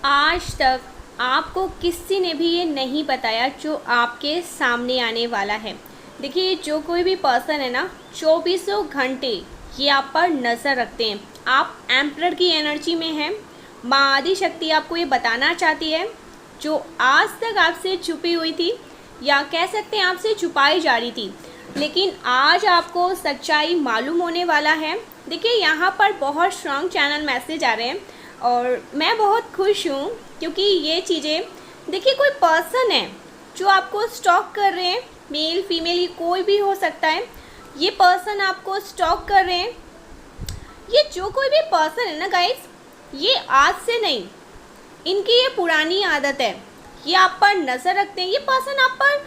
आज तक आपको किसी ने भी ये नहीं बताया जो आपके सामने आने वाला है। देखिए, जो कोई भी पर्सन है ना, चौबीसों घंटे ये आप पर नज़र रखते हैं। आप एम्परर की एनर्जी में हैं। माँ आदि शक्ति आपको ये बताना चाहती है, जो आज तक आपसे छुपी हुई थी या कह सकते हैं आपसे छुपाई जा रही थी, लेकिन आज आपको सच्चाई मालूम होने वाला है। देखिए, यहाँ पर बहुत स्ट्रॉन्ग चैनल मैसेज आ रहे हैं और मैं बहुत खुश हूँ, क्योंकि ये चीज़ें, देखिए, कोई पर्सन है जो आपको स्टॉक कर रहे हैं। मेल फीमेल ये कोई भी हो सकता है। ये पर्सन आपको स्टॉक कर रहे हैं। ये जो कोई भी पर्सन है ना गाइस, ये आज से नहीं, इनकी ये पुरानी आदत है। ये आप पर नज़र रखते हैं। ये पर्सन आप पर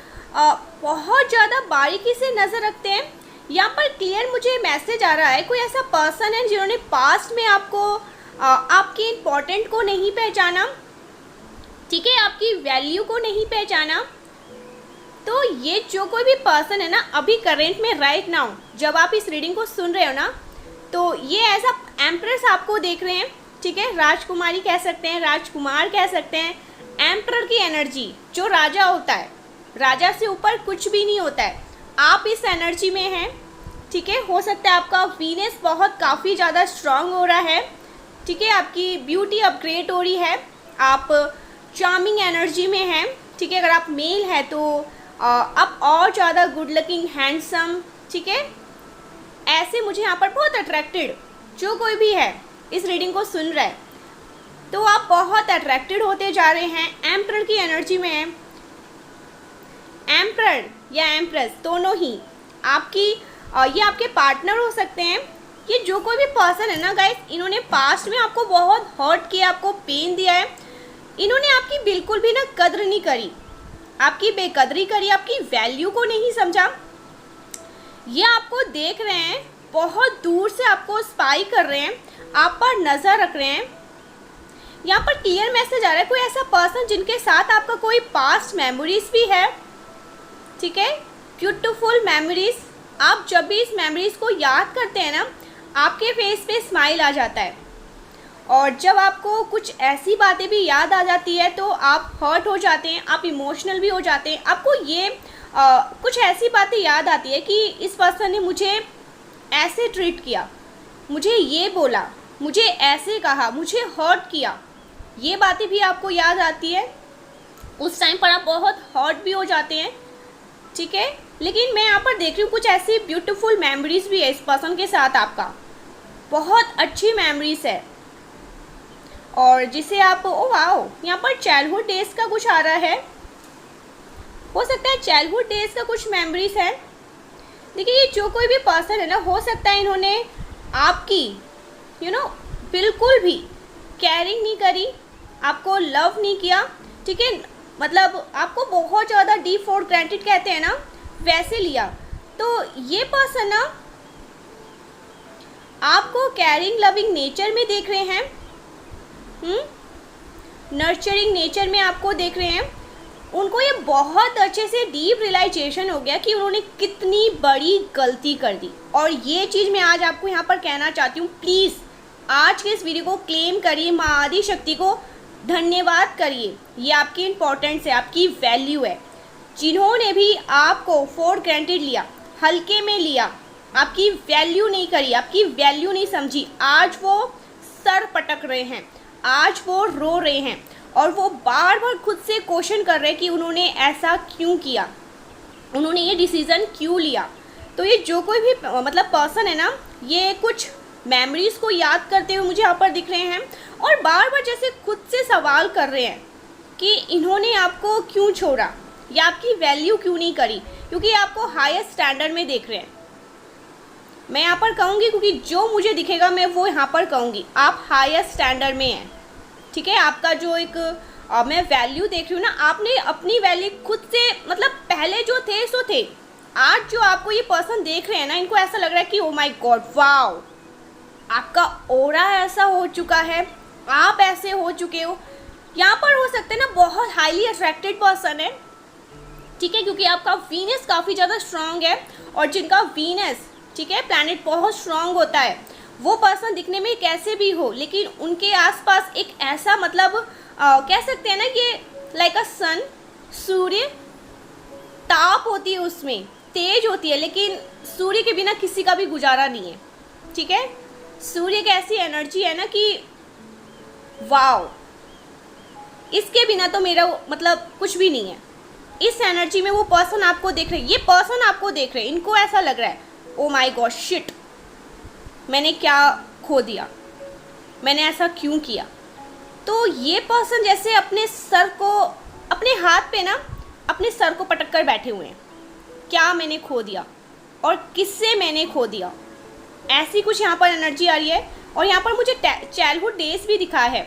बहुत ज़्यादा बारीकी से नज़र रखते हैं। यहाँ पर क्लियर मुझे मैसेज आ रहा है, कोई ऐसा पर्सन है जिन्होंने पास्ट में आपको आपके इम्पोर्टेंट को नहीं पहचाना, ठीक है, आपकी वैल्यू को नहीं पहचाना। तो ये जो कोई भी पर्सन है ना, अभी करेंट में राइट नाउ जब आप इस रीडिंग को सुन रहे हो ना, तो ये ऐसा एम्परर्स आपको देख रहे हैं, ठीक है। राजकुमारी कह सकते हैं, राजकुमार कह सकते हैं। एम्परर की एनर्जी, जो राजा होता है, राजा से ऊपर कुछ भी नहीं होता है। आप इस एनर्जी में हैं, ठीक है। हो सकता है आपका वीनस बहुत काफ़ी ज़्यादा स्ट्रांग हो रहा है, ठीक है। आपकी ब्यूटी अपग्रेड हो रही है। आप चार्मिंग एनर्जी में हैं, ठीक है। अगर आप मेल है तो आप और ज़्यादा गुड लुकिंग, हैंडसम, ठीक है। ऐसे मुझे यहाँ पर बहुत अट्रैक्टेड, जो कोई भी है इस रीडिंग को सुन रहा है, तो आप बहुत अट्रैक्टेड होते जा रहे हैं। एम्परर की एनर्जी में है। एम्परर या एम्प्रेस दोनों ही आपकी ये आपके पार्टनर हो सकते हैं। ये जो कोई भी पर्सन है ना गाइस, इन्होंने पास्ट में आपको बहुत हर्ट किया, आपको पेन दिया है। इन्होंने आपकी बिल्कुल भी ना कद्र नहीं करी, आपकी बेकदरी करी, आपकी वैल्यू को नहीं समझा। ये आपको देख रहे हैं, बहुत दूर से आपको स्पाई कर रहे हैं, आप पर नज़र रख रहे हैं। यहाँ पर क्लियर मैसेज आ रहा है, कोई ऐसा पर्सन जिनके साथ आपका कोई पास्ट मेमोरीज भी है, ठीक है। Beautiful memories. आप जब भी इस मेमोरीज को याद करते हैं ना, आपके फेस पे स्माइल आ जाता है। और जब आपको कुछ ऐसी बातें भी याद आ जाती है तो आप हर्ट हो जाते हैं, आप इमोशनल भी हो जाते हैं। आपको ये कुछ ऐसी बातें याद आती है कि इस पर्सन ने मुझे ऐसे ट्रीट किया, मुझे ये बोला, मुझे ऐसे कहा, मुझे हर्ट किया। ये बातें भी आपको याद आती है। उस टाइम पर आप बहुत हर्ट भी हो जाते हैं, ठीक है। लेकिन मैं यहाँ पर देख रही हूँ कुछ ऐसी ब्यूटीफुल मेमोरीज भी है इस पर्सन के साथ। आपका बहुत अच्छी मेमोरीज है, और जिसे आप, ओ वाओ, यहाँ पर चाइल्डहुड डेज का कुछ आ रहा है। हो सकता है चाइल्डहुड डेज का कुछ मेमोरीज है। देखिए, ये जो कोई भी पर्सन है ना, हो सकता है इन्होंने आपकी बिल्कुल भी केयरिंग नहीं करी, आपको लव नहीं किया, ठीक है। मतलब आपको बहुत ज़्यादा डीप फॉर ग्रांटेड कहते हैं ना, वैसे लिया। तो ये पर्सन ना आपको केयरिंग लविंग नेचर में देख रहे हैं, नर्चरिंग नेचर में आपको देख रहे हैं। उनको ये बहुत अच्छे से डीप रियलाइजेशन हो गया कि उन्होंने कितनी बड़ी गलती कर दी। और ये चीज़ मैं आज आपको यहाँ पर कहना चाहती हूँ, प्लीज़ आज के इस वीडियो को क्लेम करिए, माँ आदि शक्ति को धन्यवाद करिए। ये आपकी इम्पोर्टेंस है, आपकी वैल्यू है। जिन्होंने भी आपको फॉर ग्रांटेड लिया, हल्के में लिया, आपकी वैल्यू नहीं करी, आपकी वैल्यू नहीं समझी, आज वो सर पटक रहे हैं, आज वो रो रहे हैं, और वो बार बार खुद से क्वेश्चन कर रहे हैं कि उन्होंने ऐसा क्यों किया, उन्होंने ये डिसीज़न क्यों लिया। तो ये जो कोई भी मतलब पर्सन है ना, ये कुछ मेमोरीज़ को याद करते हुए मुझे यहाँ पर दिख रहे हैं, और बार बार जैसे खुद से सवाल कर रहे हैं कि इन्होंने आपको क्यों छोड़ा या आपकी वैल्यू क्यों नहीं करी, क्योंकि आपको हायर स्टैंडर्ड में देख रहे हैं। मैं यहाँ पर कहूँगी, क्योंकि जो मुझे दिखेगा मैं वो यहाँ पर कहूँगी, आप हायर स्टैंडर्ड में हैं, ठीक है। आपका जो एक मैं वैल्यू देख रही हूँ ना, आपने अपनी वैल्यू खुद से, मतलब पहले जो थे सो थे। आज जो आपको ये पर्सन देख रहे हैं ना, इनको ऐसा लग रहा है कि ओ माय गॉड, वाओ, आपका ऑरा ऐसा हो चुका है, आप ऐसे हो चुके हो। यहाँ पर हो सकते हैं ना बहुत हाईली अट्रैक्टेड पर्सन है, ठीक है, क्योंकि आपका वीनस काफ़ी ज़्यादा स्ट्रांग है। और जिनका वीनस, ठीक है, प्लैनेट बहुत स्ट्रांग होता है, वो पर्सन दिखने में कैसे भी हो, लेकिन उनके आसपास एक ऐसा मतलब कह सकते हैं ना, ये लाइक अ सन, सूर्य, ताप होती है उसमें, तेज होती है, लेकिन सूर्य के बिना किसी का भी गुजारा नहीं है। ठीक है, सूर्य एक ऐसी एनर्जी है ना कि वाओ, इसके बिना तो मेरा मतलब कुछ भी नहीं है। इस एनर्जी में वो पर्सन आपको देख रहे, ये पर्सन आपको देख रहे, इनको ऐसा लग रहा है ओ माय गॉड शिट, मैंने क्या खो दिया, मैंने ऐसा क्यों किया। तो ये पर्सन जैसे अपने सर को, अपने हाथ पे ना अपने सर को पटक कर बैठे हुए हैं, क्या मैंने खो दिया और किससे मैंने खो दिया, ऐसी कुछ यहाँ पर एनर्जी आ रही है। और यहाँ पर मुझे चाइल्डहुड डेज भी दिखा है।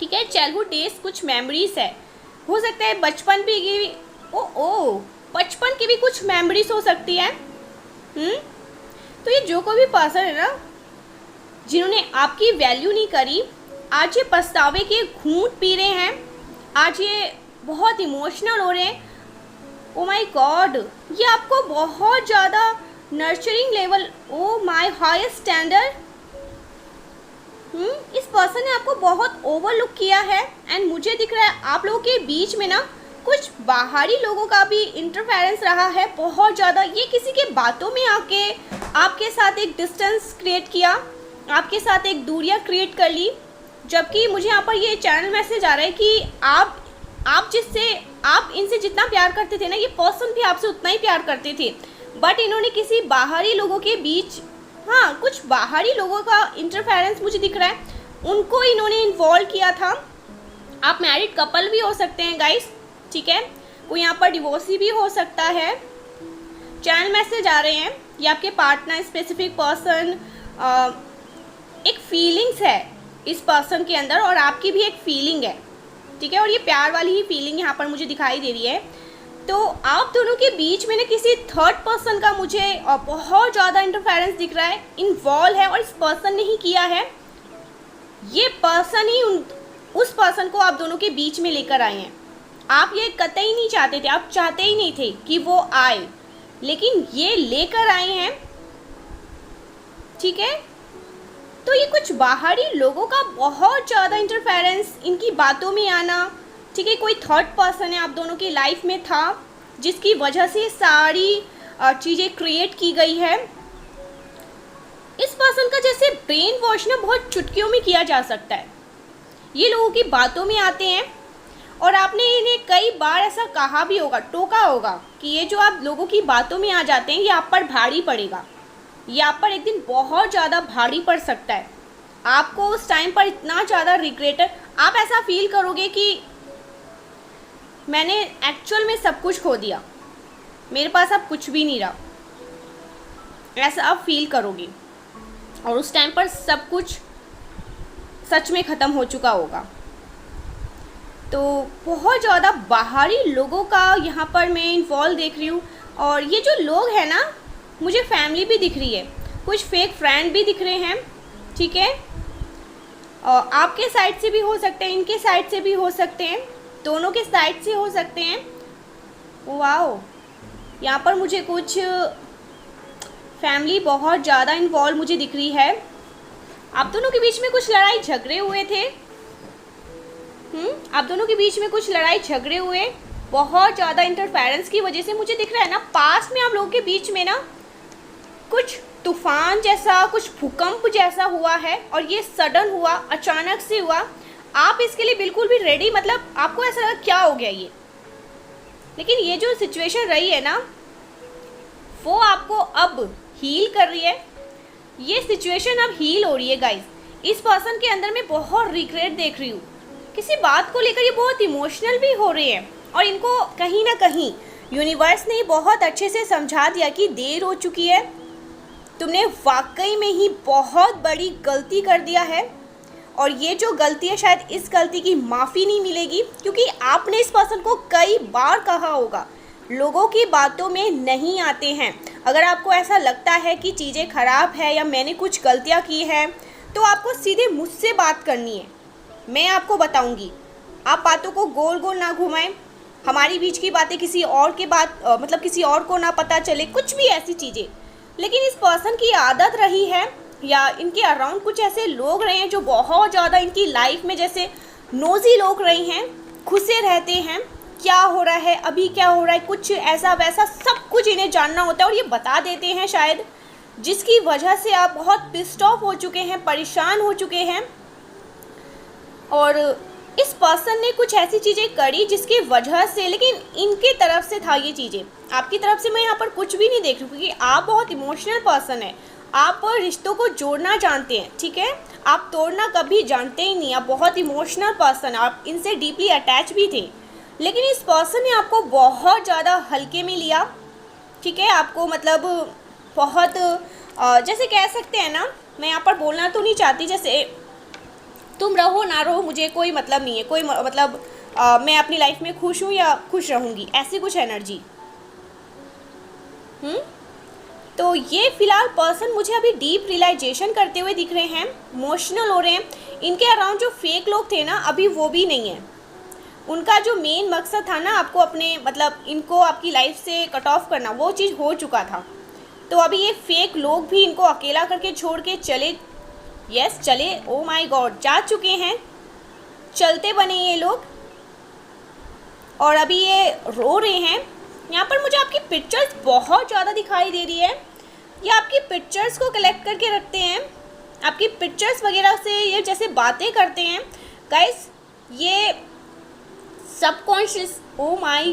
ठीक है, चाइल्डहुड डेज कुछ मेमोरीज है, हो सकता है बचपन भी की, बचपन की भी कुछ मेमोरीज हो सकती है। तो ये जो कोई भी पर्सन है ना, जिन्होंने आपकी वैल्यू नहीं करी, आज ये पछतावे के घूंट पी रहे हैं, आज ये बहुत इमोशनल हो रहे हैं। ओ माय गॉड, ये आपको बहुत ज़्यादा nurturing level, oh my highest standard, इस पर्सन ने आपको बहुत ओवरलुक किया है। एंड मुझे दिख रहा है आप लोगों के बीच में ना कुछ बाहरी लोगों का भी इंटरफेरेंस रहा है बहुत ज़्यादा। ये किसी के बातों में आके आपके साथ एक डिस्टेंस क्रिएट किया, आपके साथ एक दूरियां क्रिएट कर ली। जबकि मुझे यहाँ पर ये चैनल मैसेज आ रहा है कि आप इनसे जितना प्यार करते थे ना, ये पर्सन भी आपसे उतना ही प्यार करते थे, बट इन्होंने किसी बाहरी लोगों के बीच, हाँ कुछ बाहरी लोगों का इंटरफेरेंस मुझे दिख रहा है, उनको इन्होंने इन्वॉल्व किया था। आप मैरिड कपल भी हो सकते हैं गाइस, ठीक है, कोई यहाँ पर डिवोर्सी भी हो सकता है। चैनल मैसेज आ रहे हैं, ये आपके पार्टनर, स्पेसिफिक पर्सन, एक फीलिंग्स है इस पर्सन के अंदर और आपकी भी एक फीलिंग है। ठीक है, और ये प्यार वाली ही फीलिंग यहाँ पर मुझे दिखाई दे रही है। तो आप दोनों के बीच में ना किसी थर्ड पर्सन का मुझे बहुत ज़्यादा इंटरफेरेंस दिख रहा है, इन्वॉल्व है, और इस पर्सन ने ही किया है। ये पर्सन ही उस पर्सन को आप दोनों के बीच में लेकर आए हैं। आप ये कतई नहीं चाहते थे, आप चाहते ही नहीं थे कि वो आए, लेकिन ये लेकर आए हैं। ठीक है, तो ये कुछ बाहरी लोगों का बहुत ज़्यादा इंटरफेरेंस, इनकी बातों में आना। ठीक है, कोई थर्ड पर्सन है आप दोनों की लाइफ में था, जिसकी वजह से सारी चीज़ें क्रिएट की गई है। इस पर्सन का जैसे ब्रेन वॉश ना बहुत चुटकियों में किया जा सकता है। ये लोगों की बातों में आते हैं और आपने इन्हें कई बार ऐसा कहा भी होगा, टोका होगा कि ये जो आप लोगों की बातों में आ जाते हैं, ये आप पर भारी पड़ेगा, ये आप पर एक दिन बहुत ज़्यादा भारी पड़ सकता है। आपको उस टाइम पर इतना ज़्यादा रिग्रेट, आप ऐसा फील करोगे कि मैंने एक्चुअल में सब कुछ खो दिया, मेरे पास अब कुछ भी नहीं रहा, ऐसा आप फील करोगे। और उस टाइम पर सब कुछ सच में ख़त्म हो चुका होगा। तो बहुत ज़्यादा बाहरी लोगों का यहाँ पर मैं इन्वॉल्व देख रही हूँ। और ये जो लोग हैं ना, मुझे फैमिली भी दिख रही है, कुछ फेक फ्रेंड भी दिख रहे हैं। ठीक है, और आपके साइड से भी हो सकते हैं, इनके साइड से भी हो सकते हैं, दोनों के साइड से हो सकते हैं। वाओ, यहाँ पर मुझे कुछ फैमिली बहुत ज़्यादा इन्वॉल्व मुझे दिख रही है। आप दोनों के बीच में कुछ लड़ाई झगड़े हुए थे। आप दोनों के बीच में कुछ लड़ाई झगड़े हुए, बहुत ज़्यादा इंटरफेरेंस की वजह से मुझे दिख रहा है ना, पास में आप लोगों के बीच में ना कुछ तूफान जैसा, कुछ भूकंप जैसा हुआ है, और ये सडन हुआ, अचानक से हुआ। आप इसके लिए बिल्कुल भी रेडी, मतलब आपको ऐसा लगा क्या हो गया ये, लेकिन ये जो सिचुएशन रही है ना, वो आपको अब हील कर रही है। ये सिचुएशन अब हील हो रही है गाइस। इस पर्सन के अंदर मैं बहुत रिग्रेट देख रही हूँ, किसी बात को लेकर ये बहुत इमोशनल भी हो रहे हैं, और इनको कहीं ना कहीं यूनिवर्स ने बहुत अच्छे से समझा दिया कि देर हो चुकी है, तुमने वाकई में ही बहुत बड़ी गलती कर दिया है, और ये जो गलती है शायद इस गलती की माफ़ी नहीं मिलेगी, क्योंकि आपने इस पर्सन को कई बार कहा होगा लोगों की बातों में नहीं आते हैं। अगर आपको ऐसा लगता है कि चीज़ें ख़राब है या मैंने कुछ गलतियाँ की हैं, तो आपको सीधे मुझसे बात करनी है, मैं आपको बताऊंगी। आप बातों को गोल गोल ना घुमाएं, हमारी बीच की बातें किसी और के मतलब किसी और को ना पता चले, कुछ भी ऐसी चीज़ें। लेकिन इस पर्सन की आदत रही है, या इनके अराउंड कुछ ऐसे लोग रहे हैं जो बहुत ज़्यादा इनकी लाइफ में जैसे नोजी लोग रहे हैं, घुसे रहते हैं, क्या हो रहा है, अभी क्या हो रहा है, कुछ ऐसा वैसा सब कुछ इन्हें जानना होता है और ये बता देते हैं शायद, जिसकी वजह से आप बहुत पिस्ड ऑफ हो चुके हैं, परेशान हो चुके हैं। और इस पर्सन ने कुछ ऐसी चीज़ें करी जिसकी वजह से, लेकिन इनके तरफ से था ये चीज़ें, आपकी तरफ से मैं यहाँ पर कुछ भी नहीं देख रही हूँ, क्योंकि आप बहुत इमोशनल पर्सन है, आप रिश्तों को जोड़ना जानते हैं, ठीक है, आप तोड़ना कभी जानते ही नहीं, आप बहुत इमोशनल पर्सन, आप इनसे डीपली अटैच भी थे, लेकिन इस पर्सन ने आपको बहुत ज़्यादा हल्के में लिया, ठीक है, आपको मतलब बहुत जैसे कह सकते हैं ना, मैं यहाँ पर बोलना तो नहीं चाहती, जैसे तुम रहो ना रहो मुझे कोई मतलब नहीं है, कोई मतलब मैं अपनी लाइफ में खुश हूँ या खुश रहूँगी, ऐसी कुछ एनर्जी। तो ये फिलहाल पर्सन मुझे अभी डीप रियलाइजेशन करते हुए दिख रहे हैं, इमोशनल हो रहे हैं, इनके अराउंड जो फेक लोग थे ना अभी वो भी नहीं है, उनका जो मेन मकसद था ना आपको अपने मतलब इनको आपकी लाइफ से कट ऑफ करना, वो चीज़ हो चुका था। तो अभी ये फेक लोग भी इनको अकेला करके छोड़ के चले, यस चले, ओ माय गॉड, जा चुके हैं, चलते बने ये लोग, और अभी ये रो रहे हैं। यहाँ पर मुझे आपकी पिक्चर्स बहुत ज़्यादा दिखाई दे रही है, ये आपकी पिक्चर्स को कलेक्ट करके रखते हैं, आपकी पिक्चर्स वगैरह से ये जैसे बातें करते हैं गाइस, ये सबकॉन्शियस, ओ माय,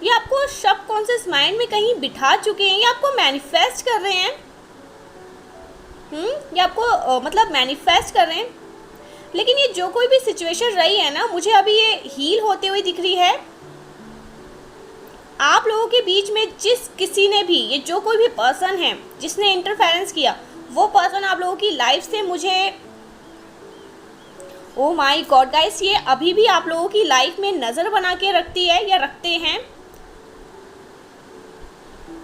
ये आपको सबकॉन्शियस माइंड में कहीं बिठा चुके हैं, ये आपको मैनिफेस्ट कर रहे हैं, ये आपको मतलब मैनिफेस्ट कर रहे हैं। लेकिन ये जो कोई भी सिचुएशन रही है ना, मुझे अभी ये हील होते हुए दिख रही है। आप लोगों के बीच में जिस किसी ने भी, ये जो कोई भी पर्सन है जिसने इंटरफेरेंस किया, वो पर्सन आप लोगों की लाइफ से मुझे, ओ माय गॉड गाइस, ये अभी भी आप लोगों की लाइफ में नज़र बना के रखती है या रखते हैं।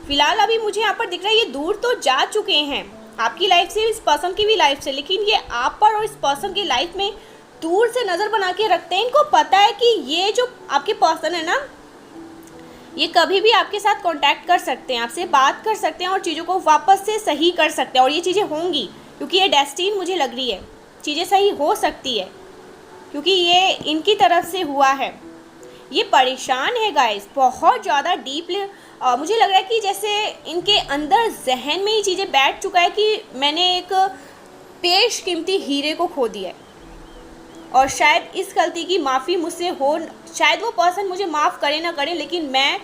फिलहाल अभी मुझे यहाँ पर दिख रहा है ये दूर तो जा चुके हैं आपकी लाइफ से, इस पर्सन की भी लाइफ से, लेकिन ये आप पर और इस पर्सन की लाइफ में दूर से नज़र बना के रखते हैं। इनको पता है कि ये जो आपके पर्सन है ना, ये कभी भी आपके साथ कांटेक्ट कर सकते हैं, आपसे बात कर सकते हैं और चीज़ों को वापस से सही कर सकते हैं, और ये चीज़ें होंगी क्योंकि ये डेस्टिन मुझे लग रही है, चीज़ें सही हो सकती है क्योंकि ये इनकी तरफ से हुआ है। ये परेशान है गाइस, बहुत ज़्यादा डीपली, मुझे लग रहा है कि जैसे इनके अंदर जहन में ये चीज़ें बैठ चुका है कि मैंने एक बेशकीमती हीरे को खो दिया है, और शायद इस गलती की माफ़ी मुझसे हो, शायद वो पर्सन मुझे माफ़ करे ना करे, लेकिन मैं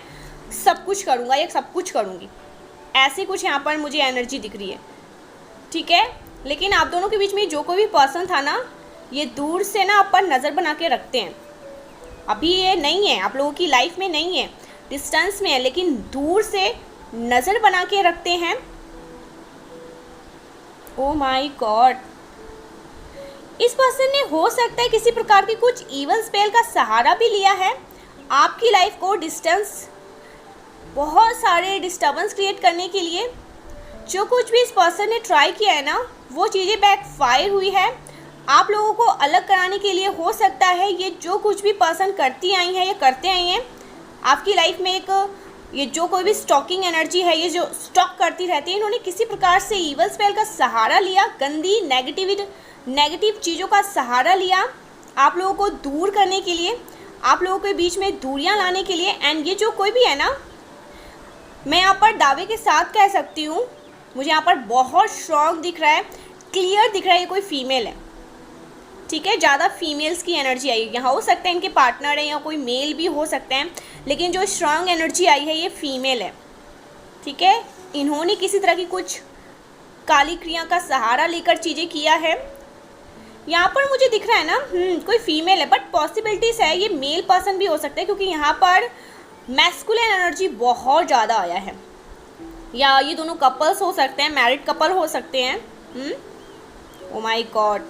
सब कुछ करूँगा या सब कुछ करूँगी, ऐसे कुछ यहाँ पर मुझे एनर्जी दिख रही है, ठीक है। लेकिन आप दोनों के बीच में जो कोई भी पर्सन था ना, ये दूर से ना आप पर नज़र बना के रखते हैं, अभी ये नहीं है, आप लोगों की लाइफ में नहीं है, डिस्टेंस में है, लेकिन दूर से नज़र बना के रखते हैं। ओ माय गॉड, इस पर्सन ने हो सकता है किसी प्रकार की कुछ इवल स्पेल का सहारा भी लिया है, आपकी लाइफ को डिस्टेंस, बहुत सारे डिस्टर्बेंस क्रिएट करने के लिए। जो कुछ भी इस पर्सन ने ट्राई किया है ना, वो चीज़ें बैकफायर हुई है। आप लोगों को अलग कराने के लिए हो सकता है ये जो कुछ भी पर्सन करती आई हैं या करते आई हैं आपकी लाइफ में, एक ये जो कोई भी स्टॉकिंग एनर्जी है, ये जो स्टॉक करती रहती है, इन्होंने किसी प्रकार से ईवल स्पेल का सहारा लिया, गंदी नेगेटिव चीज़ों का सहारा लिया आप लोगों को दूर करने के लिए, आप लोगों के बीच में दूरियां लाने के लिए। एंड ये जो कोई भी है ना, मैं यहाँ पर दावे के साथ कह सकती हूँ, मुझे यहाँ पर बहुत स्ट्रॉन्ग दिख रहा है, क्लियर दिख रहा है, ये कोई फीमेल है, ठीक है। ज़्यादा फीमेल्स की एनर्जी आई है, यहाँ हो सकता है इनके पार्टनर है या कोई मेल भी हो सकते हैं, लेकिन जो स्ट्रॉन्ग एनर्जी आई है ये फीमेल है, ठीक है। इन्होंने किसी तरह की कुछ काली क्रिया का सहारा लेकर चीज़ें किया है। यहाँ पर मुझे दिख रहा है ना, कोई फीमेल है, बट पॉसिबिलिटीज़ है ये मेल पर्सन भी हो सकता है, क्योंकि यहाँ पर मैस्कुलिन एनर्जी बहुत ज़्यादा आया है, या ये दोनों कपल्स हो सकते हैं, मैरिड कपल हो सकते हैं। ओ माय गॉड,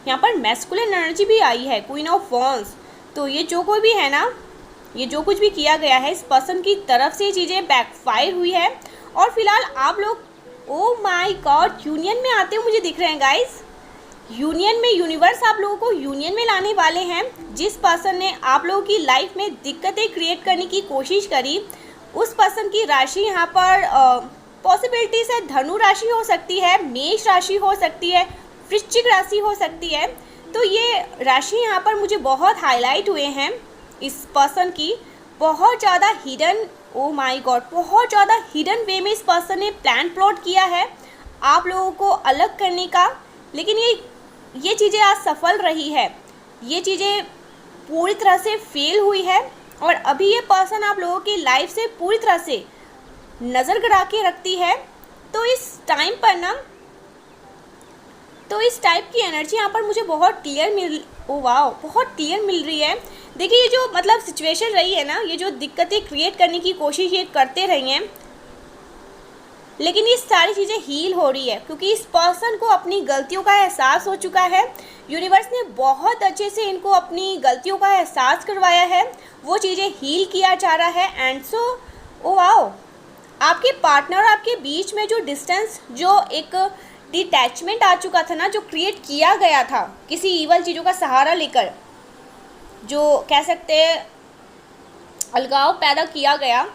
यहाँ पर मैस्कुलिन एनर्जी भी आई है, क्वीन ऑफ वॉन्ड्स। तो ये जो कोई भी है ना, ये जो कुछ भी किया गया है इस पर्सन की तरफ से चीज़ें बैकफायर हुई है। और फिलहाल आप लोग, ओ माय गॉड, यूनियन में आते हुए मुझे दिख रहे हैं गाइस। यूनियन में, यूनिवर्स आप लोगों को यूनियन में लाने वाले हैं। जिस पर्सन ने आप लोगों की लाइफ में दिक्कतें क्रिएट करने की कोशिश करी, उस पर्सन की राशि यहाँ पर पॉसिबिलिटीज़ है, धनु राशि हो सकती है, मेष राशि हो सकती है, वृश्चिक राशि हो सकती है। तो ये राशि यहाँ पर मुझे बहुत हाईलाइट हुए हैं इस पर्सन की। बहुत ज़्यादा हिडन, ओ माय गॉड, बहुत ज़्यादा हिडन वे में इस पर्सन ने प्लान प्लॉट किया है आप लोगों को अलग करने का। लेकिन ये चीज़ें आज सफल रही है, ये चीज़ें पूरी तरह से फेल हुई है। और अभी ये पर्सन आप लोगों की लाइफ से पूरी तरह से नज़र गड़ा के रखती है। तो इस टाइम पर ना, तो इस टाइप की एनर्जी यहाँ पर मुझे बहुत क्लियर बहुत क्लियर मिल रही है। देखिए ये जो मतलब सिचुएशन रही है ना, ये जो दिक्कतें क्रिएट करने की कोशिश ये करते रही हैं, लेकिन ये सारी चीज़ें हील हो रही है क्योंकि इस पर्सन को अपनी गलतियों का एहसास हो चुका है। यूनिवर्स ने बहुत अच्छे से इनको अपनी गलतियों का एहसास करवाया है, वो चीज़ें हील किया जा रहा है। एंड सो ओ वाओ, आपके पार्टनर और आपके बीच में जो डिस्टेंस, जो एक डिटैचमेंट आ चुका था ना, जो क्रिएट किया गया था किसी ईवल चीज़ों का सहारा लेकर, जो कह सकते हैं अलगाव पैदा किया गया,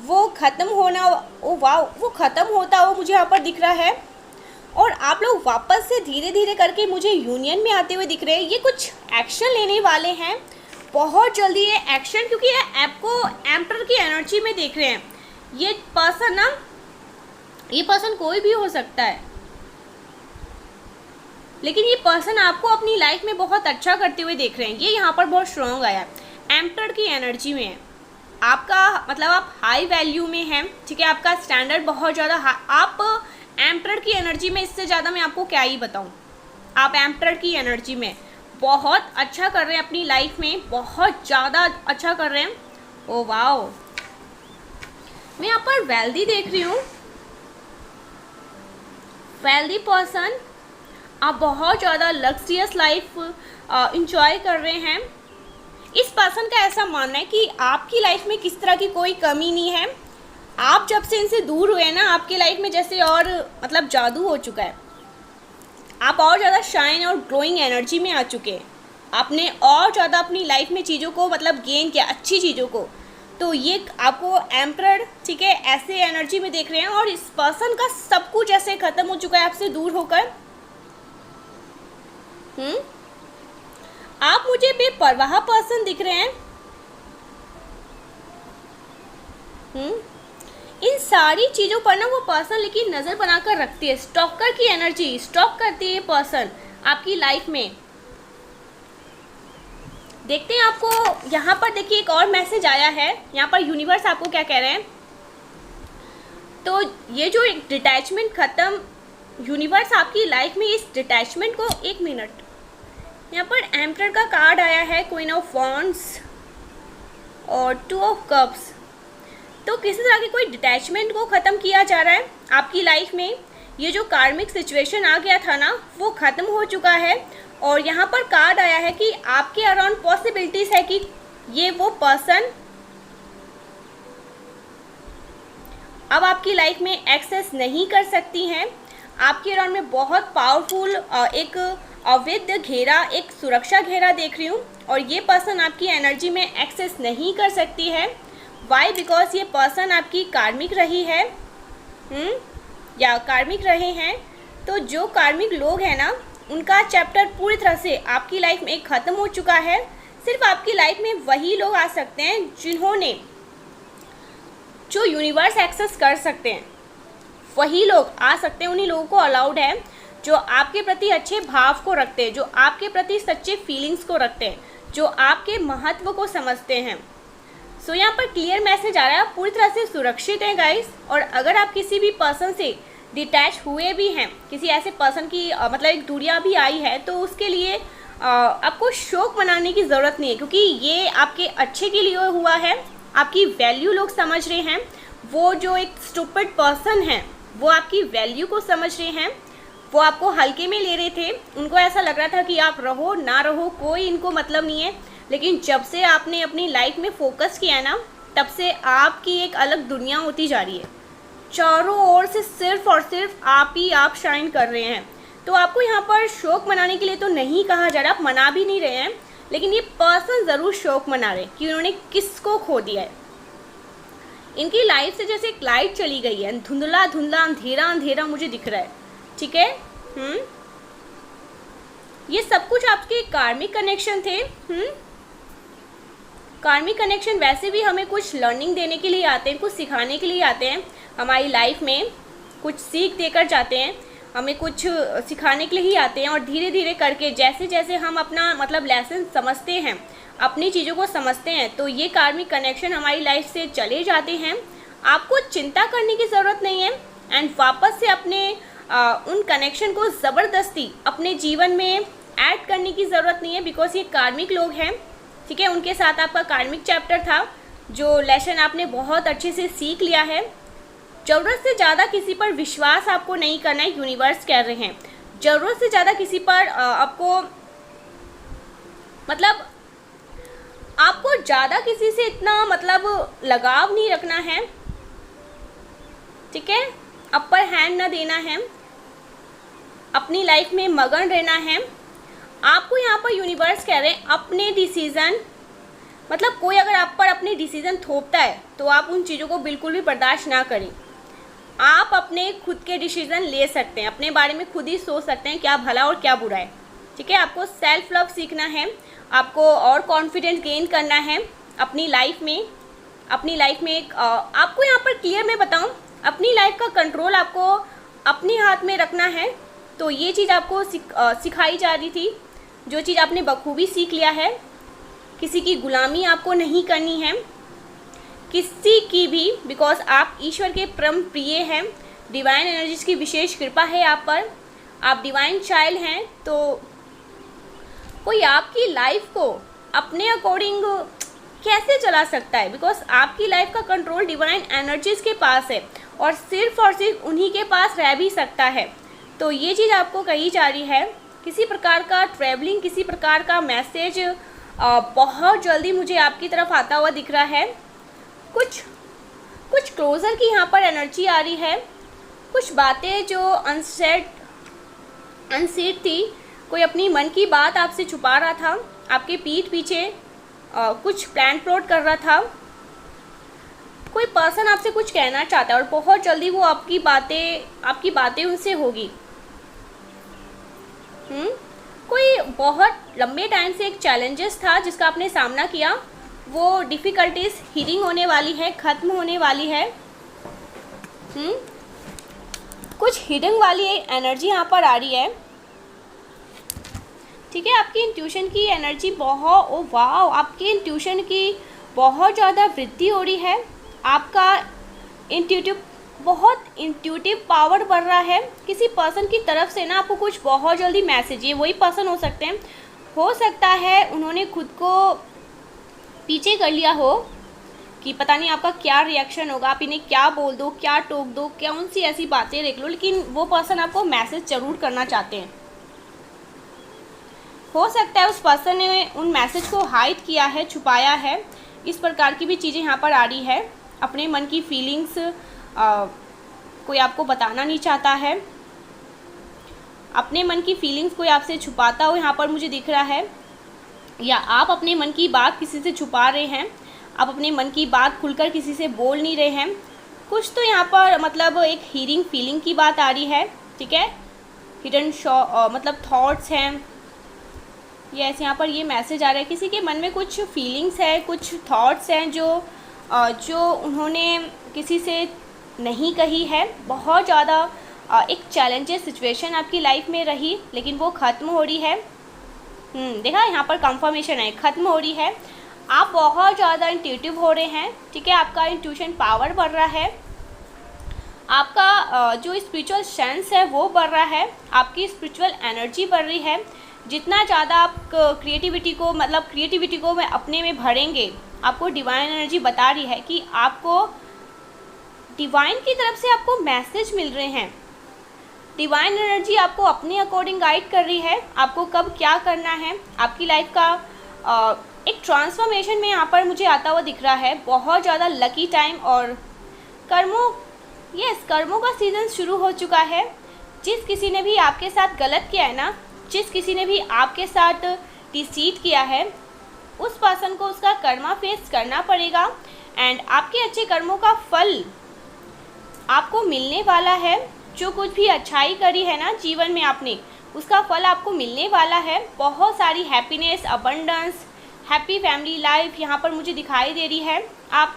वो ख़त्म होना, ओ वाह, वो ख़त्म होता हुआ मुझे यहाँ पर दिख रहा है। और आप लोग वापस से धीरे धीरे करके मुझे यूनियन में आते हुए दिख रहे हैं। ये कुछ एक्शन लेने वाले हैं बहुत जल्दी, ये एक्शन, क्योंकि ये आपको एम्पर की एनर्जी में देख रहे हैं। ये पर्सन ना, ये पर्सन कोई भी हो सकता है, लेकिन ये पर्सन आपको अपनी लाइफ में बहुत अच्छा करते हुए देख रहे हैं। ये यहाँ पर बहुत स्ट्रॉन्ग आया है, एम्पर की एनर्जी में है। आपका मतलब आप हाई वैल्यू में हैं, ठीक है, आपका स्टैंडर्ड बहुत ज़्यादा, आप एम्पर की एनर्जी में, इससे ज़्यादा मैं आपको क्या ही बताऊँ। आप एम्पर की एनर्जी में बहुत अच्छा कर रहे हैं अपनी लाइफ में, बहुत ज़्यादा अच्छा कर रहे हैं। ओ वाओ, मैं यहाँ पर वेल्दी देख रही हूँ, वेल्दी पर्सन, आप बहुत ज़्यादा लग्जरियस लाइफ इंजॉय कर रहे हैं। इस पर्सन का ऐसा मानना है कि आपकी लाइफ में किस तरह की कोई कमी नहीं है। आप जब से इनसे दूर हुए ना, आपकी लाइफ में जैसे और मतलब जादू हो चुका है। आप और ज़्यादा शाइन और ग्लोइंग एनर्जी में आ चुके हैं। आपने और ज़्यादा अपनी लाइफ में चीज़ों को मतलब गेन किया, अच्छी चीज़ों को। तो ये आपको एम्परर, ठीक है, ऐसे एनर्जी में देख रहे हैं। और इस पर्सन का सब कुछ ऐसे ख़त्म हो चुका है आपसे दूर होकर। आप मुझे बेपरवाह पर्सन दिख रहे हैं। इन सारी चीज़ों पर ना वो पर्सन लेकिन नज़र बनाकर रखती है। स्टॉकर की एनर्जी, स्टॉक करती है ये पर्सन आपकी लाइफ में। देखते हैं आपको यहाँ पर, देखिए एक और मैसेज आया है यहाँ पर। यूनिवर्स आपको क्या कह रहे हैं, तो ये जो एक डिटैचमेंट ख़त्म, यूनिवर्स आपकी लाइफ में इस डिटैचमेंट को, एक मिनट, यहाँ पर एम्परर का कार्ड आया है, क्वीन ऑफ वॉन्ड्स और 2 ऑफ कप्स। तो किसी तरह की कोई डिटैचमेंट को ख़त्म किया जा रहा है आपकी लाइफ में। ये जो कार्मिक सिचुएशन आ गया था ना, वो ख़त्म हो चुका है। और यहाँ पर कार्ड आया है कि आपके अराउंड पॉसिबिलिटीज़ है कि ये वो पर्सन अब आपकी लाइफ में एक्सेस नहीं कर सकती हैं। आपके अराउंड में बहुत पावरफुल एक अवैध घेरा, एक सुरक्षा घेरा देख रही हूँ। और ये पर्सन आपकी एनर्जी में एक्सेस नहीं कर सकती है। वाई? बिकॉज ये पर्सन आपकी कार्मिक रही है, या कार्मिक रहे हैं। तो जो कार्मिक लोग हैं ना, उनका चैप्टर पूरी तरह से आपकी लाइफ में ख़त्म हो चुका है। सिर्फ आपकी लाइफ में वही लोग आ सकते हैं जिन्होंने, जो यूनिवर्स एक्सेस कर सकते हैं, वही लोग आ सकते हैं। उन्हीं लोगों को अलाउड है जो आपके प्रति अच्छे भाव को रखते हैं, जो आपके प्रति सच्चे फीलिंग्स को रखते हैं, जो आपके महत्व को समझते हैं। सो यहाँ पर क्लियर मैसेज आ रहा है, आप पूरी तरह से सुरक्षित हैं गाइस। और अगर आप किसी भी पर्सन से डिटैच हुए भी हैं, किसी ऐसे पर्सन की मतलब एक दूरियां भी आई है, तो उसके लिए आपको शोक मनाने की ज़रूरत नहीं है, क्योंकि ये आपके अच्छे के लिए हुआ है। आपकी वैल्यू लोग समझ रहे हैं। वो जो एक स्टूपिड पर्सन है, वो आपकी वैल्यू को समझ रहे हैं। वो आपको हल्के में ले रहे थे, उनको ऐसा लग रहा था कि आप रहो ना रहो कोई इनको मतलब नहीं है। लेकिन जब से आपने अपनी लाइफ में फोकस किया ना, तब से आपकी एक अलग दुनिया होती जा रही है। चारों ओर से सिर्फ और सिर्फ आप ही आप शाइन कर रहे हैं। तो आपको यहाँ पर शोक मनाने के लिए तो नहीं कहा जा रहा, आप मना भी नहीं रहे हैं, लेकिन ये पर्सन ज़रूर शोक मना रहे कि उन्होंने किसको खो दिया है। इनकी लाइफ से जैसे एक लाइट चली गई है, धुंधला धुंधला अंधेरा अंधेरा मुझे दिख रहा है, ठीक है। ये सब कुछ आपके कार्मिक कनेक्शन थे। कार्मिक कनेक्शन वैसे भी हमें कुछ लर्निंग देने के लिए आते हैं, कुछ सिखाने के लिए आते हैं, हमारी लाइफ में कुछ सीख देकर जाते हैं, हमें कुछ सिखाने के लिए ही आते हैं। और धीरे धीरे करके जैसे जैसे हम अपना मतलब लेसन समझते हैं, अपनी चीज़ों को समझते हैं, तो ये कार्मिक कनेक्शन हमारी लाइफ से चले जाते हैं। आपको चिंता करने की ज़रूरत नहीं है एंड वापस से अपने उन कनेक्शन को ज़बरदस्ती अपने जीवन में ऐड करने की ज़रूरत नहीं है, बिकॉज ये कार्मिक लोग हैं, ठीक है। उनके साथ आपका कार्मिक चैप्टर था, जो लेसन आपने बहुत अच्छे से सीख लिया है। ज़रूरत से ज़्यादा किसी पर विश्वास आपको नहीं करना है, यूनिवर्स कह रहे हैं। ज़रूरत से ज़्यादा किसी पर आपको मतलब आपको ज़्यादा किसी से इतना मतलब लगाव नहीं रखना है, ठीक है। अपर हैंड न देना है, अपनी लाइफ में मगन रहना है। आपको यहाँ पर यूनिवर्स कह रहे हैं अपने डिसीज़न, मतलब कोई अगर आप पर अपने डिसीज़न थोपता है तो आप उन चीज़ों को बिल्कुल भी बर्दाश्त ना करें। आप अपने खुद के डिसीज़न ले सकते हैं, अपने बारे में खुद ही सोच सकते हैं क्या भला और क्या बुरा है, ठीक है। आपको सेल्फ लव सीखना है, आपको और कॉन्फिडेंस गेन करना है अपनी लाइफ में। आपको यहाँ पर क्लियर मैं बताऊँ, अपनी लाइफ का कंट्रोल आपको अपने हाथ में रखना है। तो ये चीज़ आपको सिखाई जा रही थी, जो चीज़ आपने बखूबी सीख लिया है। किसी की गुलामी आपको नहीं करनी है, किसी की भी, बिकॉज आप ईश्वर के परम प्रिय हैं। डिवाइन एनर्जीज की विशेष कृपा है आप पर, आप डिवाइन चाइल्ड हैं। तो कोई आपकी लाइफ को अपने अकॉर्डिंग कैसे चला सकता है, बिकॉज आपकी लाइफ का कंट्रोल डिवाइन एनर्जीज के पास है और सिर्फ उन्हीं के पास रह भी सकता है। तो ये चीज़ आपको कही जा रही है। किसी प्रकार का ट्रैवलिंग, किसी प्रकार का मैसेज बहुत जल्दी मुझे आपकी तरफ आता हुआ दिख रहा है। कुछ क्लोजर की यहाँ पर एनर्जी आ रही है। कुछ बातें जो अनसेड थी, कोई अपनी मन की बात आपसे छुपा रहा था, आपके पीठ पीछे कुछ प्लान प्लॉट कर रहा था। कोई पर्सन आपसे कुछ कहना चाहता है और बहुत जल्दी वो आपकी बातें उनसे होगी। कोई बहुत लंबे टाइम से एक चैलेंजेस था जिसका आपने सामना किया, वो डिफ़िकल्टीज हीलिंग होने वाली है, ख़त्म होने वाली है। कुछ हिडन वाली एनर्जी यहाँ पर आ रही है, ठीक है। आपकी इंट्यूशन की एनर्जी आपकी इंट्यूशन की बहुत ज़्यादा वृद्धि हो रही है। आपका बहुत इंट्यूटिव पावर बढ़ रहा है। किसी पर्सन की तरफ से ना आपको कुछ बहुत जल्दी मैसेज, ये वही पर्सन हो सकते हैं, हो सकता है उन्होंने खुद को पीछे कर लिया हो कि पता नहीं आपका क्या रिएक्शन होगा, आप इन्हें क्या बोल दो, क्या टोक दो, कौन सी ऐसी बातें देख लो, लेकिन वो पर्सन आपको मैसेज ज़रूर करना चाहते हैं। हो सकता है उस पर्सन ने उन मैसेज को हाइड किया है, छुपाया है। इस प्रकार की भी चीज़ें यहाँ पर आ रही है। अपने मन की फीलिंग्स कोई आपको बताना नहीं चाहता है, अपने मन की फीलिंग्स कोई आपसे छुपाता हो यहाँ पर मुझे दिख रहा है, या आप अपने मन की बात किसी से छुपा रहे हैं, आप अपने मन की बात खुलकर किसी से बोल नहीं रहे हैं। कुछ तो यहाँ पर मतलब एक हीलिंग फीलिंग की बात आ रही है, ठीक है। हिडन मतलब थॉट्स हैं, ये ऐसे यहाँ पर ये मैसेज आ रहा है। किसी के मन में कुछ फीलिंग्स है, कुछ थॉट्स हैं जो उन्होंने किसी से नहीं कही है। बहुत ज़्यादा एक चैलेंजेस सिचुएशन आपकी लाइफ में रही, लेकिन वो ख़त्म हो रही है। देखा यहाँ पर कंफर्मेशन है, ख़त्म हो रही है। आप बहुत ज़्यादा इंट्यूटिव हो रहे हैं, ठीक है। आपका इंट्यूशन पावर बढ़ रहा है, आपका जो स्पिरिचुअल सेंस है वो बढ़ रहा है, आपकी स्पिरिचुअल एनर्जी बढ़ रही है। जितना ज़्यादा आप क्रिएटिविटी को में अपने में भरेंगे, आपको डिवाइन एनर्जी बता रही है कि आपको डिवाइन की तरफ से आपको मैसेज मिल रहे हैं। डिवाइन एनर्जी आपको अपने अकॉर्डिंग गाइड कर रही है, आपको कब क्या करना है। आपकी लाइफ का एक ट्रांसफॉर्मेशन में यहाँ पर मुझे आता हुआ दिख रहा है। बहुत ज़्यादा लकी टाइम और कर्मों का सीज़न शुरू हो चुका है। जिस किसी ने भी आपके साथ गलत किया है ना, जिस किसी ने भी आपके साथ डिसीट किया है, उस पर्सन को उसका कर्मा फेस करना पड़ेगा एंड आपके अच्छे कर्मों का फल आपको मिलने वाला है। जो कुछ भी अच्छाई करी है ना जीवन में आपने, उसका फल आपको मिलने वाला है। बहुत सारी happiness, abundance, happy family life यहाँ पर मुझे दिखाई दे रही है। आप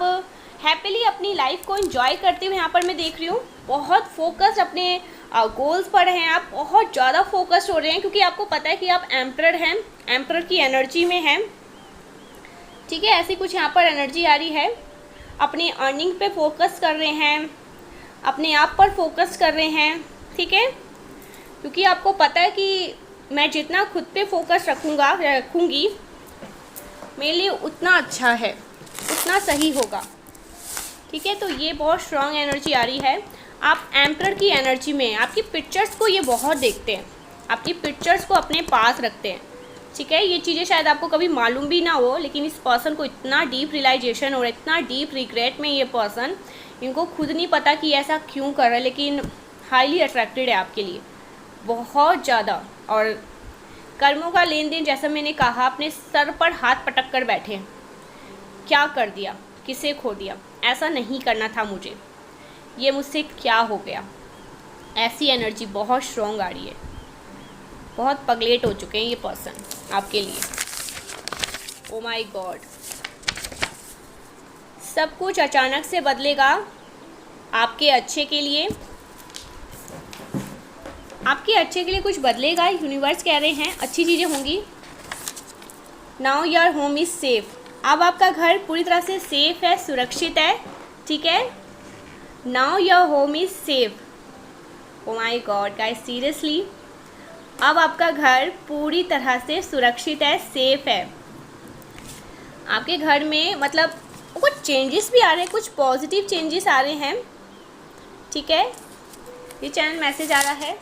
हैप्पीली अपनी लाइफ को एंजॉय करते हुए यहाँ पर मैं देख रही हूँ। बहुत फोकस्ड अपने गोल्स पर हैं आप, बहुत ज़्यादा फोकस्ड हो रहे हैं, क्योंकि आपको पता है कि आप एम्परर हैं, एम्परर की एनर्जी में हैं, ठीक है। ऐसी कुछ यहाँ पर एनर्जी आ रही है। अपने अर्निंग पे फोकस कर रहे हैं, अपने आप पर फोकस कर रहे हैं, ठीक है। क्योंकि आपको पता है कि मैं जितना खुद पे फोकस रखूँगी मेरे लिए उतना अच्छा है, उतना सही होगा, ठीक है। तो ये बहुत स्ट्रॉन्ग एनर्जी आ रही है। आप एम्परर की एनर्जी में, आपकी पिक्चर्स को ये बहुत देखते हैं, आपकी पिक्चर्स को अपने पास रखते हैं, ठीक है। ये चीज़ें शायद आपको कभी मालूम भी ना हो, लेकिन इस पर्सन को इतना डीप रियलाइजेशन हो रहा है, इतना डीप रिग्रेट में ये पर्सन, इनको खुद नहीं पता कि ऐसा क्यों कर रहा है, लेकिन हाईली अट्रैक्टेड है आपके लिए बहुत ज़्यादा। और कर्मों का लेन देन, जैसा मैंने कहा, अपने सर पर हाथ पटक कर बैठे हैं। क्या कर दिया, किसे खो दिया, ऐसा नहीं करना था मुझे, ये मुझसे क्या हो गया, ऐसी एनर्जी बहुत स्ट्रॉन्ग आ रही है। बहुत पगलेट हो चुके हैं ये पर्सन आपके लिए। ओ माय गॉड, सब कुछ अचानक से बदलेगा आपके अच्छे के लिए, आपके अच्छे के लिए कुछ बदलेगा। यूनिवर्स कह रहे हैं अच्छी चीज़ें होंगी। Now your home is safe, अब आपका घर पूरी तरह से सेफ है, सुरक्षित है, ठीक है। Now your home is safe. O my God guys, seriously अब आपका घर पूरी तरह से सुरक्षित है, सेफ है। आपके घर में मतलब कुछ चेंजेस भी आ रहे हैं, कुछ पॉजिटिव चेंजेस आ रहे हैं, ठीक है। ये चैनल मैसेज आ रहा है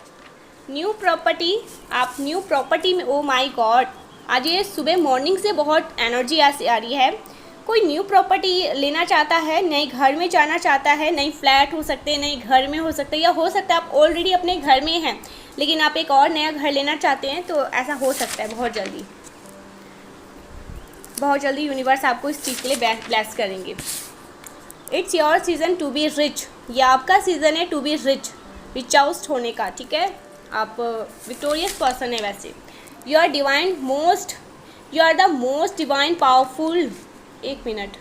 न्यू प्रॉपर्टी, आप न्यू प्रॉपर्टी में, ओ माय गॉड आज ये सुबह मॉर्निंग से बहुत एनर्जी आ रही है। कोई न्यू प्रॉपर्टी लेना चाहता है, नए घर में जाना चाहता है, नई फ्लैट हो सकते हैं, नए घर में हो सकते हैं, या हो सकता है आप ऑलरेडी अपने घर में हैं लेकिन आप एक और नया घर लेना चाहते हैं, तो ऐसा हो सकता है। बहुत जल्दी, बहुत जल्दी यूनिवर्स आपको इस चीज़ के लिए ब्लेस करेंगे। It's your season to be rich, यह आपका सीज़न है to be rich, rich out होने का, ठीक है। आप विक्टोरियस पर्सन है वैसे। You are divine most, you are the most divine powerful, एक minute,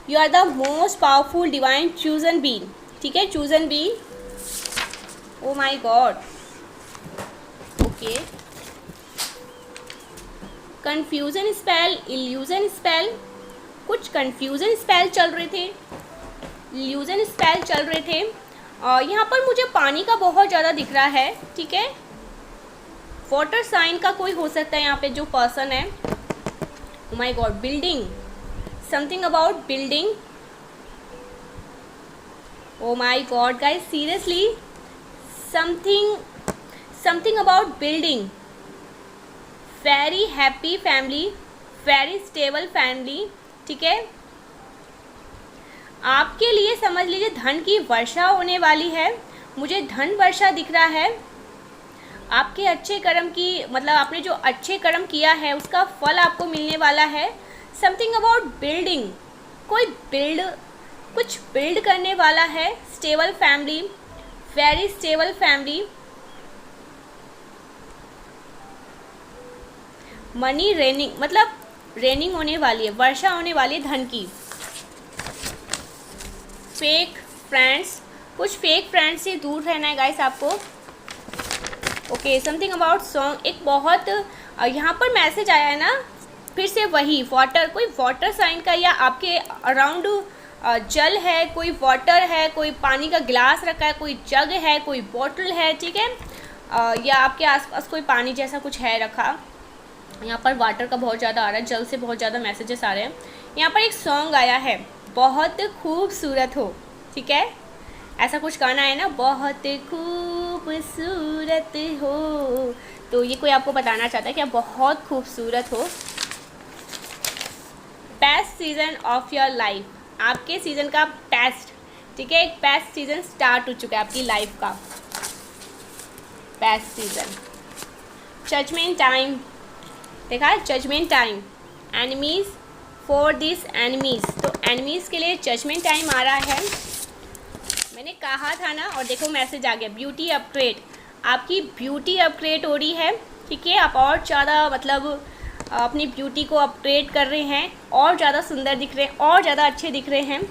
you are the most powerful divine chosen being, ठीक है, chosen being. Oh my God, okay. Confusion spell, illusion spell, कुछ confusion spell चल रहे थे, illusion spell चल रहे थे। और यहाँ पर मुझे पानी का बहुत ज़्यादा दिख रहा है, ठीक है। वाटर साइन का कोई हो सकता है यहाँ पे जो पर्सन है। ओ my God, building, something about building. O my God guys, seriously something about building. Very happy family, very stable family, ठीक है। आपके लिए समझ लीजिए धन की वर्षा होने वाली है, मुझे धन वर्षा दिख रहा है। आपके अच्छे कर्म की, मतलब आपने जो अच्छे कर्म किया है उसका फल आपको मिलने वाला है। समथिंग अबाउट बिल्डिंग, कोई कुछ बिल्ड करने वाला है। Stable family, very stable family. Money raining, मतलब रेनिंग होने वाली है, वर्षा होने वाली है धन की। फेक फ्रेंड्स, कुछ फेक फ्रेंड्स से दूर रहना है गाइस आपको। ओके, समथिंग अबाउट सॉन्ग, एक बहुत यहाँ पर मैसेज आया है ना, फिर से वही वाटर, कोई वाटर साइन का, या आपके अराउंड जल है, कोई वाटर है, कोई पानी का गिलास रखा है, कोई जग है, कोई बॉटल है, ठीक है, या आपके आसपास कोई पानी जैसा कुछ है रखा। यहाँ पर वाटर का बहुत ज़्यादा आ रहा है, जल से बहुत ज़्यादा मैसेजेस आ रहे हैं। यहाँ पर एक सॉन्ग आया है, बहुत खूबसूरत हो, ठीक है, ऐसा कुछ गाना है ना, बहुत खूबसूरत हो, तो ये कोई आपको बताना चाहता है कि आप बहुत खूबसूरत हो। Best season off your life, आपके सीज़न का बेस्ट, ठीक है, एक बेस्ट सीज़न स्टार्ट हो चुका है आपकी लाइफ का, बेस्ट सीज़न। जजमेंट टाइम देखा है, judgement time, enemies for this enemies, तो एनिमीज़ के लिए जजमेंट टाइम आ रहा है। मैंने कहा था ना, और देखो मैसेज आ गया, ब्यूटी अपग्रेड, आपकी ब्यूटी अपग्रेड हो रही है, ठीक है। आप और ज़्यादा मतलब अपनी ब्यूटी को अपग्रेड कर रहे हैं, और ज़्यादा सुंदर दिख रहे हैं, और ज़्यादा अच्छे दिख रहे हैं,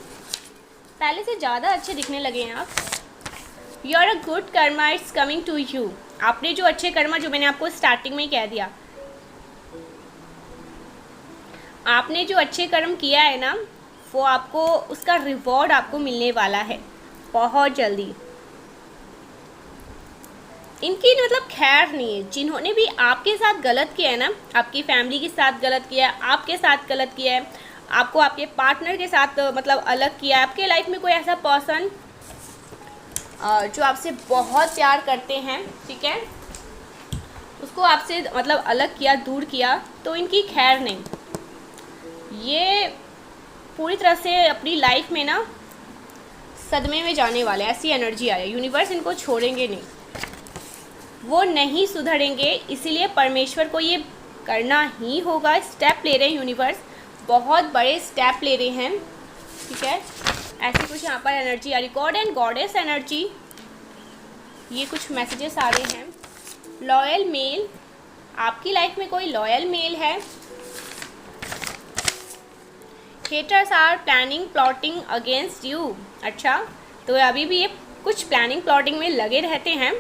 पहले से ज़्यादा अच्छे दिखने लगे हैं आप। You are a good karma it's coming to you. आपने जो अच्छे कर्मा, जो मैंने आपको स्टार्टिंग में ही कह दिया, आपने जो अच्छे कर्म किया है ना, वो आपको उसका रिवॉर्ड आपको मिलने वाला है बहुत जल्दी। इनकी मतलब खैर नहीं है। जिन्होंने भी आपके साथ गलत किया है ना, आपकी फैमिली के साथ गलत किया है, आपके साथ गलत किया है, आपको आपके पार्टनर के साथ मतलब अलग किया है, आपके लाइफ में कोई ऐसा पर्सन जो आपसे बहुत प्यार करते हैं, ठीक है, उसको आपसे मतलब अलग किया, दूर किया, तो इनकी खैर नहीं। ये पूरी तरह से अपनी लाइफ में ना सदमे में जाने वाले, ऐसी एनर्जी आ रही है। यूनिवर्स इनको छोड़ेंगे नहीं, वो नहीं सुधरेंगे, इसीलिए परमेश्वर को ये करना ही होगा। स्टेप ले रहे हैं यूनिवर्स, बहुत बड़े स्टेप ले रहे हैं, ठीक है। ऐसी कुछ यहाँ पर एनर्जी आ रही, गॉड एंड गॉडेस एनर्जी, ये कुछ मैसेजेस आ रहे हैं। लॉयल मेल, आपकी लाइफ में कोई लॉयल मेल है। Haters are planning plotting against you. अच्छा, तो अभी भी ये कुछ प्लानिंग प्लॉटिंग में लगे रहते हैं,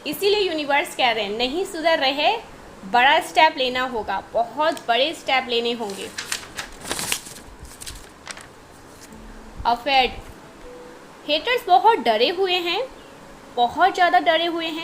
इसीलिए यूनिवर्स कह रहे हैं नहीं सुधर रहे, बड़ा स्टेप लेना होगा, बहुत बड़े स्टेप लेने होंगे। अफेड, हेटर्स बहुत डरे हुए हैं, बहुत ज़्यादा डरे हुए हैं।